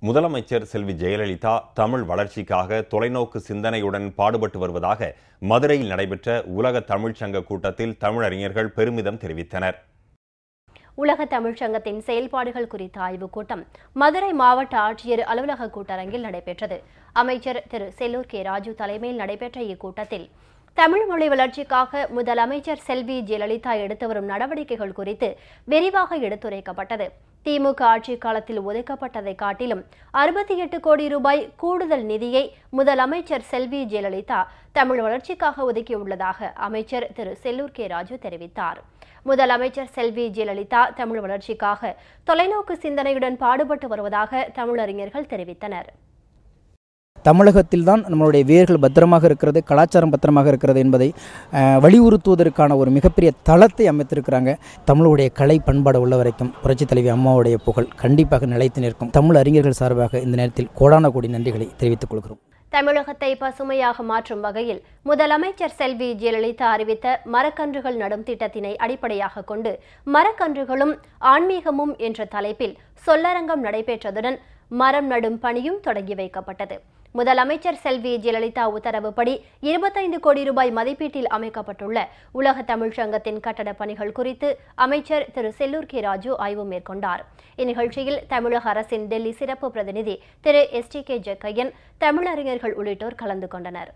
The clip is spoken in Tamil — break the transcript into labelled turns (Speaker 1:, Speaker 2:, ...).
Speaker 1: முதலமைச்சர் செல்வி ஜெயலலிதா தமிழ் வளர்ச்சிக்காக தொலைநோக்கு சிந்தனையுடன் பாடுபட்டு வருவதாக மதுரையில் நடைபெற்ற உலக தமிழ்ச்சங்க கூட்டத்தில் தமிழறிஞர்கள் பெருமிதம் தெரிவித்தனர்.
Speaker 2: உலக தமிழ்ச்சங்கத்தின் செயல்பாடுகள் குறித்த ஆய்வுக் கூட்டம் மதுரை மாவட்ட ஆட்சியர் அலுவலக கூட்டரங்கில் நடைபெற்றது. அமைச்சர் திரு செல்லூர் கே ராஜு தலைமையில் நடைபெற்ற இக்கூட்டத்தில் தமிழ் மொழி வளர்ச்சிக்காக முதலமைச்சர் செல்வி ஜெயலலிதா எடுத்து வரும் நடவடிக்கைகள் குறித்து விரிவாக எடுத்துரைக்கப்பட்டது. திமுக ஆட்சி காலத்தில் ஒதுக்கப்பட்டதை காட்டிலும் 68 கோடி ரூபாய் கூடுதல் நிதியை முதலமைச்சர் செல்வி ஜெயலலிதா தமிழ் வளர்ச்சிக்காக ஒதுக்கியுள்ளதாக அமைச்சர் திரு செல்லூர் கே ராஜு தெரிவித்தார். முதலமைச்சர் செல்வி ஜெயலலிதா தமிழ் வளர்ச்சிக்காக தொலைநோக்கு சிந்தனையுடன் பாடுபட்டு வருவதாக தமிழறிஞர்கள் தெரிவித்தனர்.
Speaker 3: தமிழகத்தில்தான் நம்மளுடைய வேர்கள் பத்திரமாக இருக்கிறது, கலாச்சாரம் பத்திரமாக இருக்கிறது என்பதை வலியுறுத்துவதற்கான ஒரு மிகப்பெரிய தளத்தை அமைத்திருக்கிறாங்க. தமிழுடைய கலை பண்பாடு உள்ள வரைக்கும் புரட்சித் தலைவி அம்மாவுடைய புகழ் கண்டிப்பாக நிலைத்து நிற்கும். தமிழ் அறிஞர்கள் சார்பாக இந்த நேரத்தில் கோடான கோடி நன்றிகளை தெரிவித்துக் கொள்கிறோம்.
Speaker 2: தமிழகத்தை பசுமையாக மாற்றும் வகையில் முதலமைச்சர் செல்வி ஜெயலலிதா அறிவித்த மரக்கன்றுகள் நடும் திட்டத்தினை அடிப்படையாக கொண்டு மரக்கன்றுகளும் ஆன்மீகமும் என்ற தலைப்பில் சொல்லரங்கம் நடைபெற்றதுடன் மரம் நடும் பணியும் தொடங்கி வைக்கப்பட்டது. முதலமைச்சர் செல்வி ஜெயலலிதா உத்தரவுப்படி 25 கோடி ரூபாய் மதிப்பீட்டில் அமைக்கப்பட்டுள்ள உலக தமிழ்ச்சங்கத்தின் கட்டடப் பணிகள் குறித்து அமைச்சர் திரு செல்லூர் கே ராஜு ஆய்வு மேற்கொண்டார். இந்நிகழ்ச்சியில் தமிழக அரசின் டெல்லி சிறப்பு பிரதிநிதி திரு STK ஜக்கையன், தமிழறிஞர்கள் உள்ளிட்டோர் கலந்து கொண்டனர்.